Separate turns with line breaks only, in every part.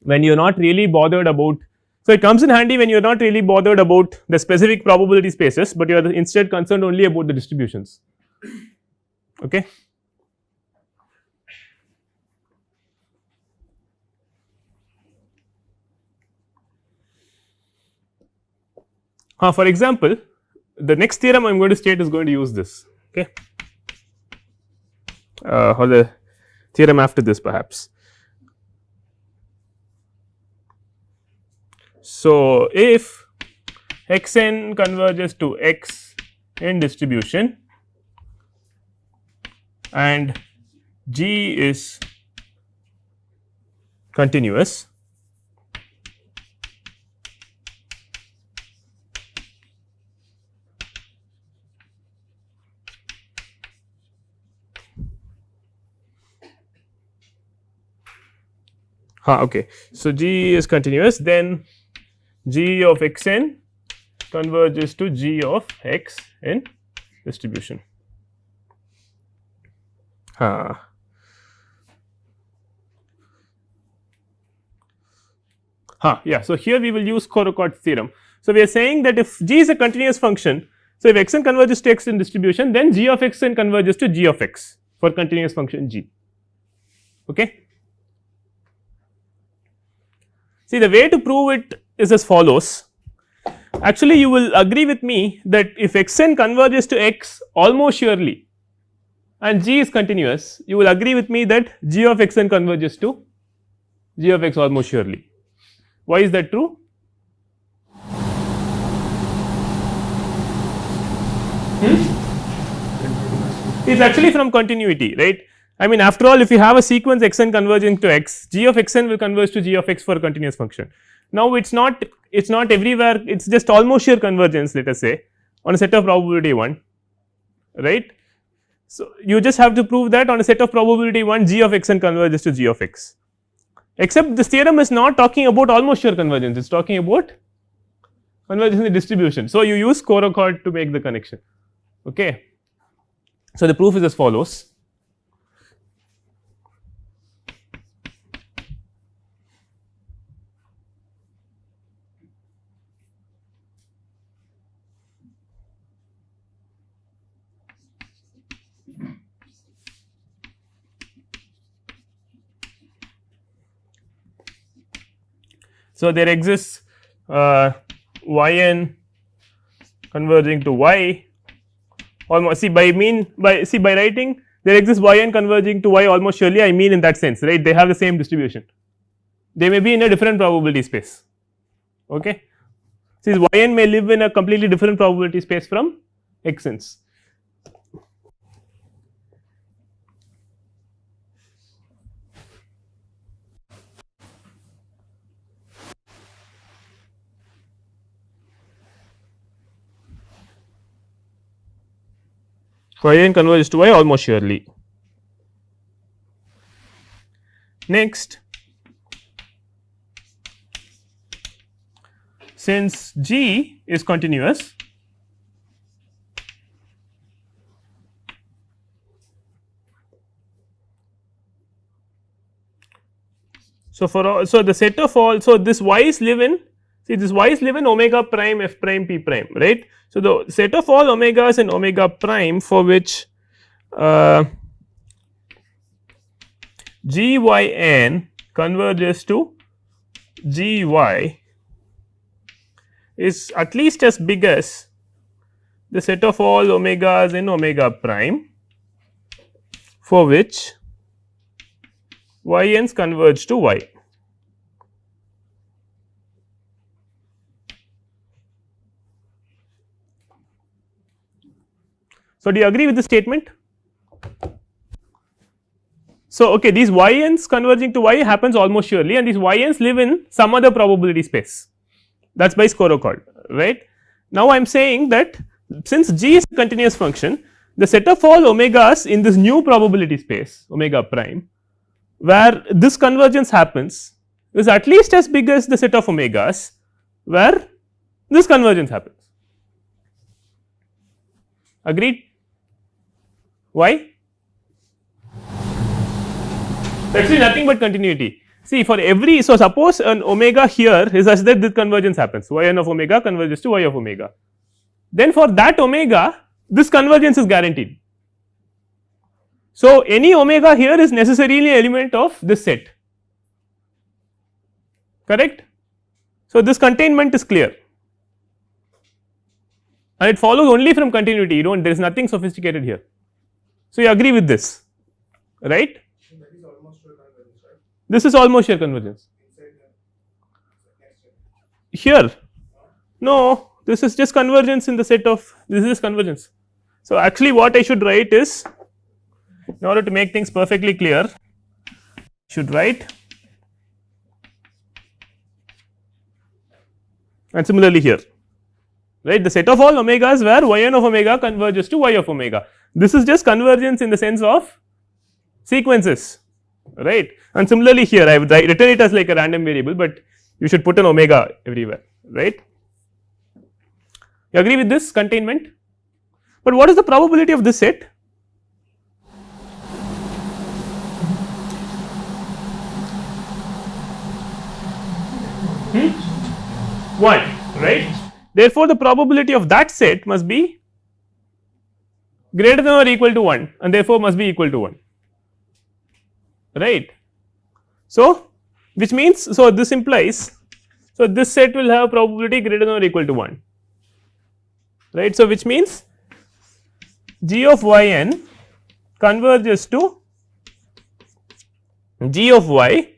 when you are not really bothered about, so it comes in handy when you are not really bothered about the specific probability spaces, but you are instead concerned only about the distributions. Okay. For example, the next theorem I am going to state is going to use this, okay, or the theorem after this perhaps. So, if x n converges to x in distribution and G is continuous, okay. So, G is continuous, then G of x n converges to G of x in distribution. Yeah. So, here we will use Korokot's theorem. So, we are saying that if G is a continuous function, so if x n converges to x in distribution, then G of x n converges to G of x for continuous function G. Okay. See, the way to prove it is as follows. Actually, you will agree with me that if x n converges to x almost surely and G is continuous, you will agree with me that G of x n converges to G of x almost surely. Why is that true? It is actually from continuity, right. I mean, after all, if you have a sequence x n converging to x, G of x n will converge to G of x for a continuous function. Now, it is not everywhere, it is just almost sure convergence, let us say, on a set of probability 1, right. So, you just have to prove that on a set of probability 1 G of x n converges to G of x, except this theorem is not talking about almost sure convergence, it is talking about convergence in the distribution. So, you use Korokot to make the connection. Okay. So, the proof is as follows. So, there exists y n converging to y almost, see by writing there exists y n converging to y almost surely, I mean in that sense, right, they have the same distribution, they may be in a different probability space. Okay. Since y n may live in a completely different probability space from x n's. Y n converges to y almost surely. Next, since G is continuous, so for all, so the set of all, so this y's live in, see this y's live in omega prime f prime p prime, right. So, the set of all omegas and omega prime for which G y n converges to G y is at least as big as the set of all omegas in omega prime for which y n's converge to y. So, do you agree with the statement? So, okay, these y n's converging to y happens almost surely and these y n's live in some other probability space, that is by Korokot, right. Now, I am saying that since G is a continuous function, the set of all omegas in this new probability space omega prime where this convergence happens is at least as big as the set of omegas where this convergence happens. Agreed? Why? Actually nothing but continuity. see for every, so suppose an omega here is such that this convergence happens, y n of omega converges to y of omega, then for that omega this convergence is guaranteed. So any omega here is necessarily an element of this set, correct. So this containment is clear and it follows only from continuity, you don't, there is nothing sophisticated here. So you agree with this, right? This is almost shear convergence. Here, no, this is just convergence in the set of, this is convergence. So actually what I should write is, in order to make things perfectly clear, I should write, and similarly here, right, the set of all omegas where y n of omega converges to y of omega. This is just convergence in the sense of sequences, right, and similarly here I have written it as like a random variable, but you should put an omega everywhere, right. You agree with this containment? But what is the probability of this set? One, right. Therefore the probability of that set must be greater than or equal to 1 and therefore must be equal to 1, right. So which means, so this implies, so this set will have probability greater than or equal to 1, right. So which means g of y n converges to g of y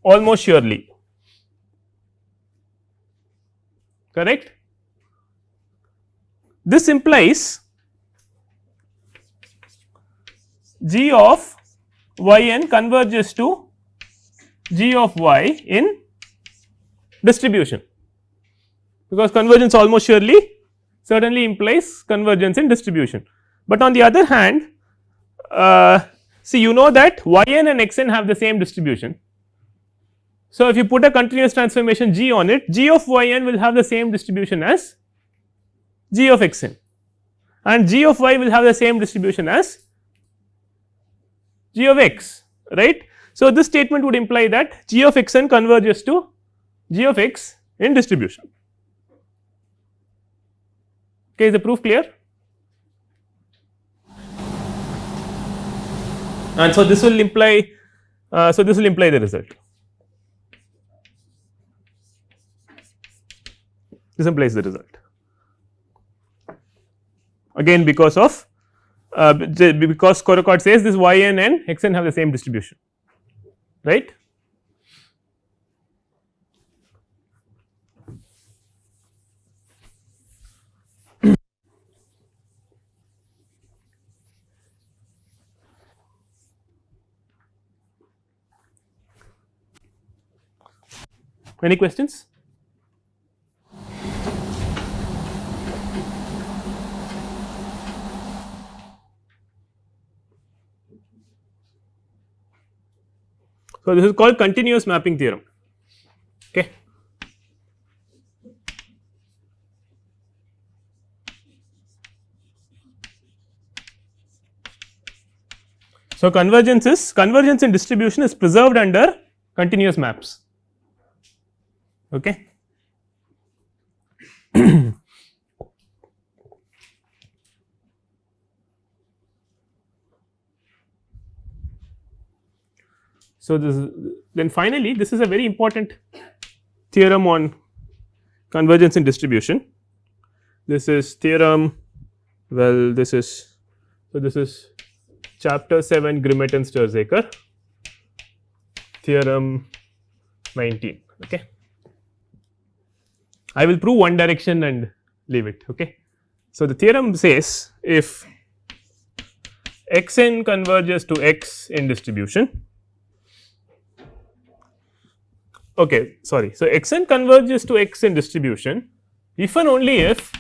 almost surely, correct. This implies g of y n converges to g of y in distribution, because convergence almost surely certainly implies convergence in distribution. But on the other hand, see, you know that y n and x n have the same distribution. So if you put a continuous transformation g on it, g of y n will have the same distribution as g of x n and g of y will have the same distribution as g of x, right. So this statement would imply that g of x n converges to g of x in distribution. Okay, is the proof clear? And so this will imply, this will imply the result. This implies the result again because of because Korakot says this y n and x n have the same distribution, right. Any questions? So this is called continuous mapping theorem, okay. So convergence in distribution is preserved under continuous maps, okay. So this is, then finally this is a very important theorem on convergence in distribution. This is theorem, well this is, so this is chapter 7 Grimet and Sturzaker, theorem 19, okay. I will prove one direction and leave it, okay. So the theorem says if x n converges to x in distribution, okay, sorry. So x n converges to x in distribution if and only if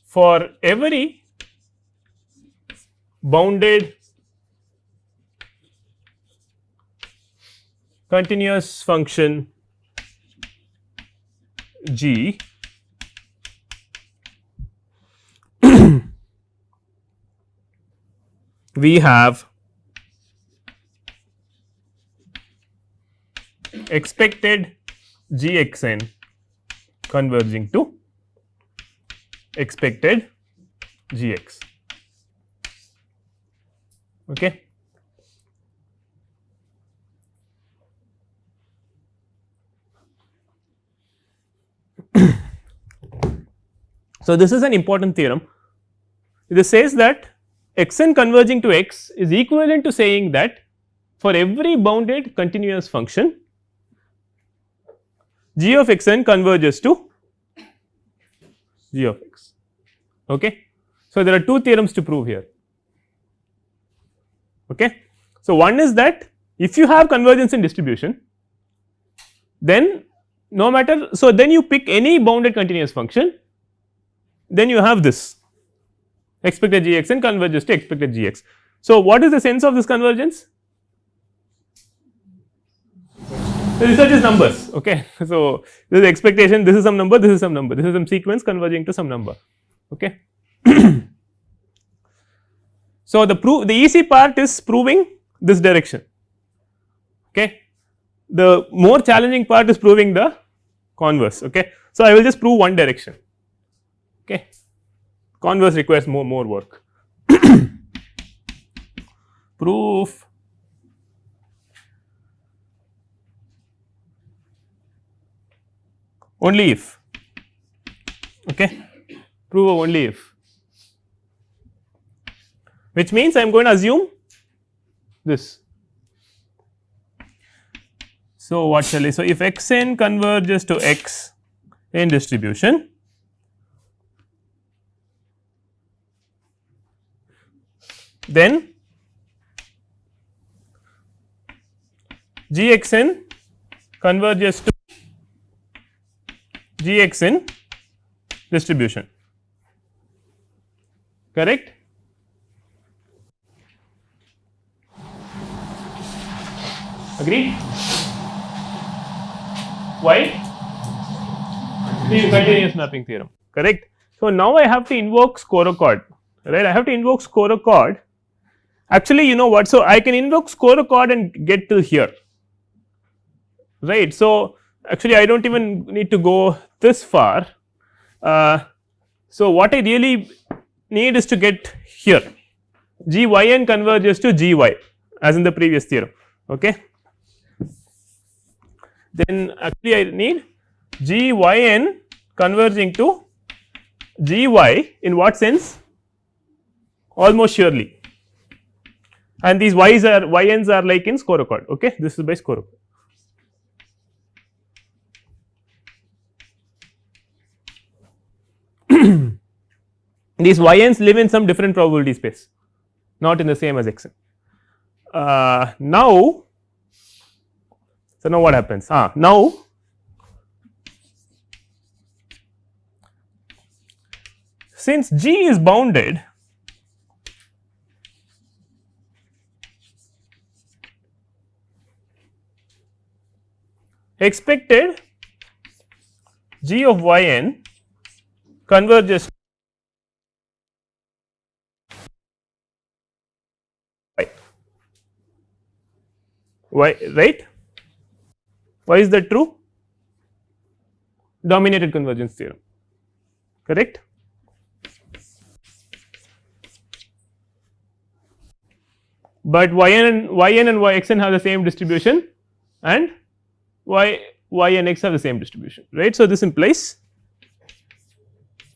for every bounded continuous function g we have expected gxn converging to expected gx. Okay. So, this is an important theorem. This says that xn converging to x is equivalent to saying that for every bounded continuous function g of xn converges to g of x. Okay. So, there are two theorems to prove here. Okay. So, one is that if you have convergence in distribution, then no matter, so then you pick any bounded continuous function, then you have this expected gxn converges to expected gx. So, what is the sense of this convergence? The result is numbers. Okay. So, this is expectation, this is some number, this is some number, this is some sequence converging to some number. Okay. So, the easy part is proving this direction. Okay. The more challenging part is proving the converse. Okay. So, I will just prove one direction. Okay. Converse requires more work. Proof only if. Okay. Prove only if, which means I am going to assume this. So, what shall I, so if xn converges to x in distribution, then gxn converges to gx in distribution, correct? Agreed? Why? The continuous mapping theorem, correct? So, now I have to invoke Skorokhod, right? I have to invoke Skorokhod. Actually, you know what? So, I can invoke Skorokhod and get till here, right? So, actually I do not even need to go this far. So, what I really need is to get here, gyn converges to gy as in the previous theorem. Okay. Then actually I need gyn converging to gy in what sense? Almost surely, and these y's are like in Skorokhod. Okay. This is by Skorokhod. These yns live in some different probability space, not in the same as xn. Now, so now what happens? Now since G is bounded, expected G of yn converges to y, right? Why is that true? Dominated convergence theorem, correct? But yn and yxn have the same distribution and y and x have the same distribution, right? So, this implies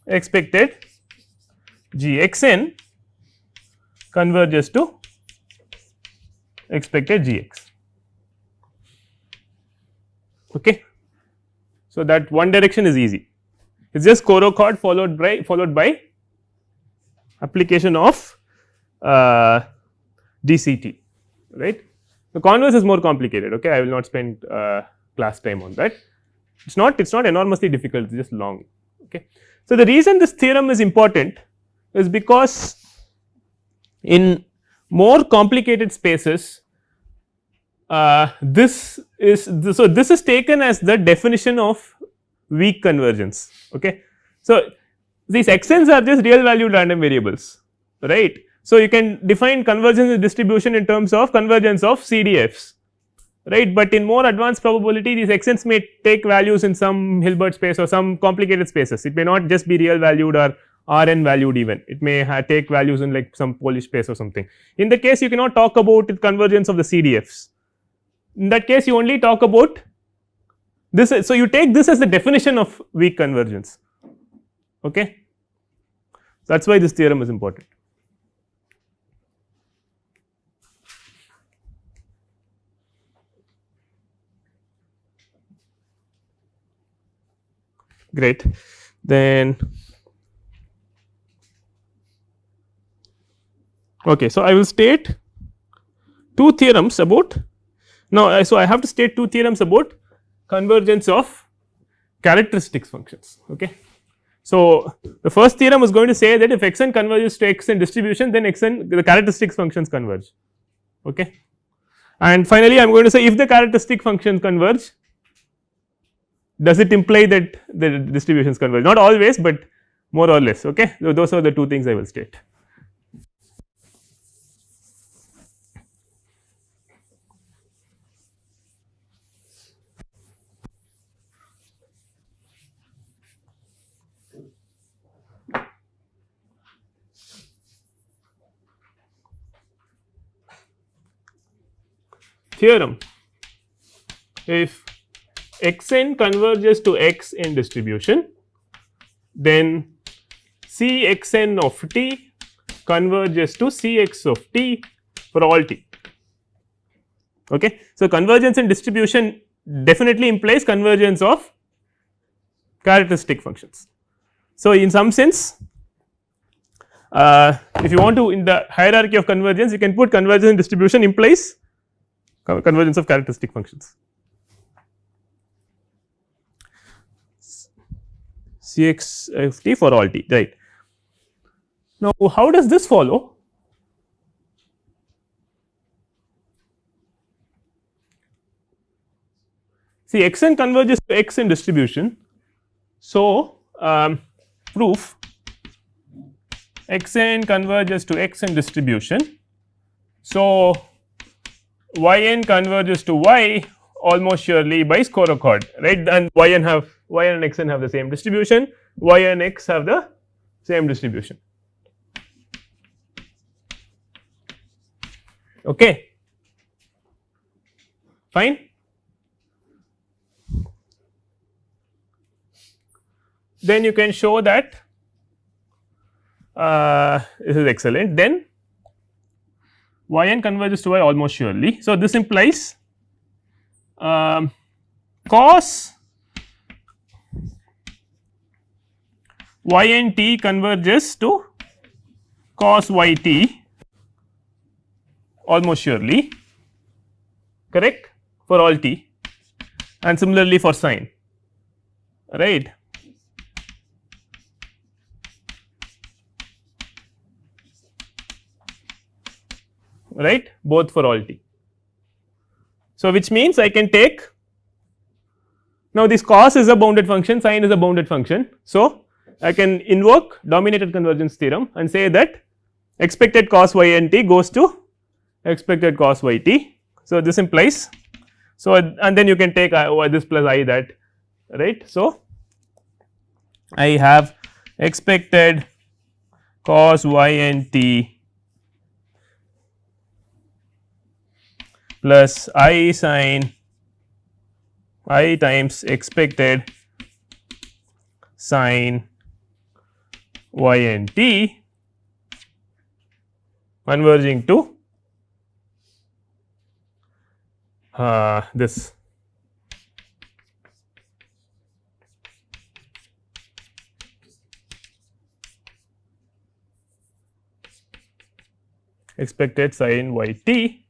expected gxn converges to expected gx. Okay. So, that one direction is easy, it is just Skorokhod followed by application of DCT, right. The converse is more complicated. Okay. I will not spend class time on that, it is not enormously difficult, it is just long. Okay. So, the reason this theorem is important is because in more complicated spaces, this is taken as the definition of weak convergence. Okay. So, these xn's are just real valued random variables, right. So, you can define convergence distribution in terms of convergence of CDFs, right, but in more advanced probability these xn's may take values in some Hilbert space or some complicated spaces. It may not just be real valued or Rn valued even, it may take values in like some Polish space or something. In the case you cannot talk about convergence of the CDFs, in that case you only talk about this. So, you take this as the definition of weak convergence, okay. That is why this theorem is important. Great. Then okay, so I will state two theorems about now. So, I have to state two theorems about convergence of characteristics functions, okay. So, the first theorem is going to say that if xn converges to xn distribution, then xn the characteristics functions converge, okay. And finally, I am going to say if the characteristic functions converge, does it imply that the distributions converge? Not always, but more or less, okay. So, those are the two things I will state. Theorem: if xn converges to x in distribution, then Cxn of t converges to Cx of t for all t, okay. So, convergence in distribution definitely implies convergence of characteristic functions. So, in some sense if you want to, in the hierarchy of convergence, you can put convergence in distribution implies convergence of characteristic functions. Cx of t for all t, right. Now, how does this follow? See, xn converges to x in distribution. So, proof xn converges to x in distribution. So, yn converges to y almost surely by score accord, right, and yn and xn have the same distribution, y and x have the same distribution, okay, fine. Then you can show that this is excellent. Then yn converges to y almost surely. So, this implies cos yn t converges to cos yt almost surely, correct, for all t, and similarly for sine, right. Right, both for all t. So, which means I can take, now this cos is a bounded function, sine is a bounded function. So, I can invoke dominated convergence theorem and say that expected cos y n t goes to expected cos y t. So, this implies, so and then you can take this plus I that, right. So, I have expected cos y n t plus I sine I times expected sine y n t converging to this expected sine y t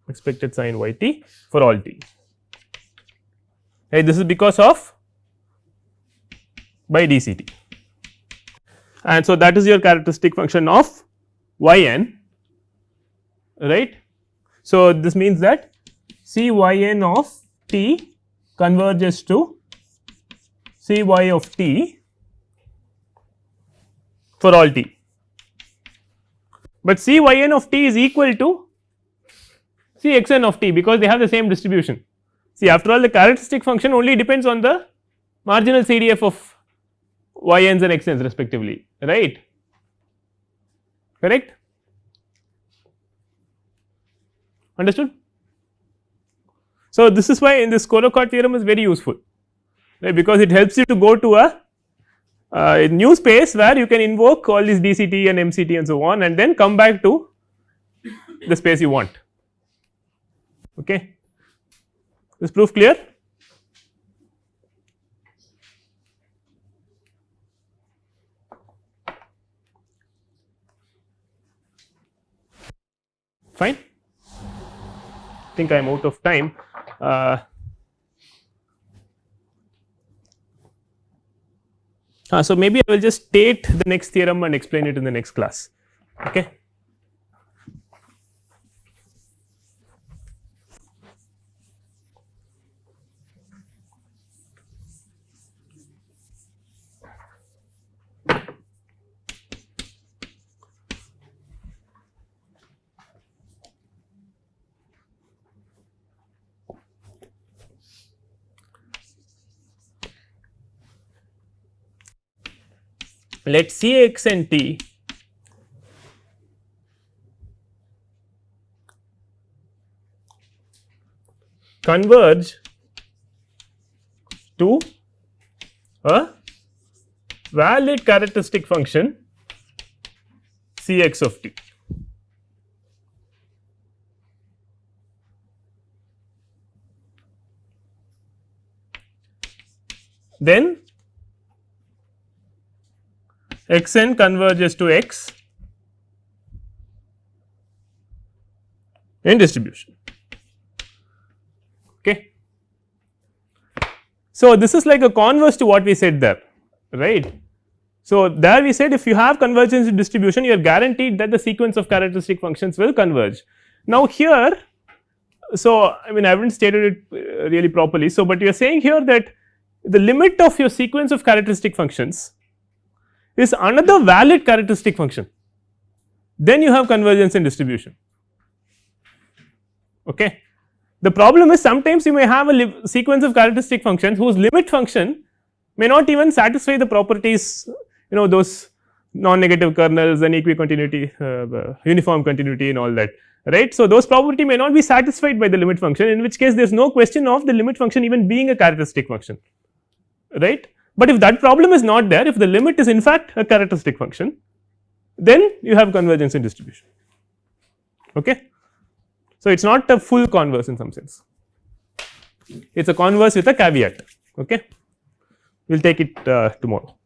expected sine y t for all t, right. This is because of by dct, and so that is your characteristic function of yn, right. So, this means that Cyn of t converges to Cy of t for all t, but Cyn of t is equal to see x n of t, because they have the same distribution. See, after all, the characteristic function only depends on the marginal CDF of y n's and x n's respectively, right, correct, understood. So, this is why in this Colocott theorem is very useful, right, because it helps you to go to a new space where you can invoke all these DCT and MCT and so on, and then come back to the space you want. Okay. This proof clear? Fine. I think I am out of time. So maybe I will just state the next theorem and explain it in the next class. Okay. Let C x and t converge to a valid characteristic function C x of t. Then x n converges to x in distribution. Okay. So, this is like a converse to what we said there, right. So, there we said if you have convergence in distribution, you are guaranteed that the sequence of characteristic functions will converge. Now, here, so I mean I have not stated it really properly. So, but you are saying here that the limit of your sequence of characteristic functions is another valid characteristic function, then you have convergence in distribution. Okay. The problem is sometimes you may have a sequence of characteristic functions whose limit function may not even satisfy the properties, those non-negative kernels and equicontinuity, uniform continuity and all that, right. So, those property may not be satisfied by the limit function, in which case there is no question of the limit function even being a characteristic function, right. But if that problem is not there, if the limit is in fact a characteristic function, then you have convergence in distribution. Okay. So, it is not a full converse in some sense, it is a converse with a caveat. Okay. We will take it tomorrow.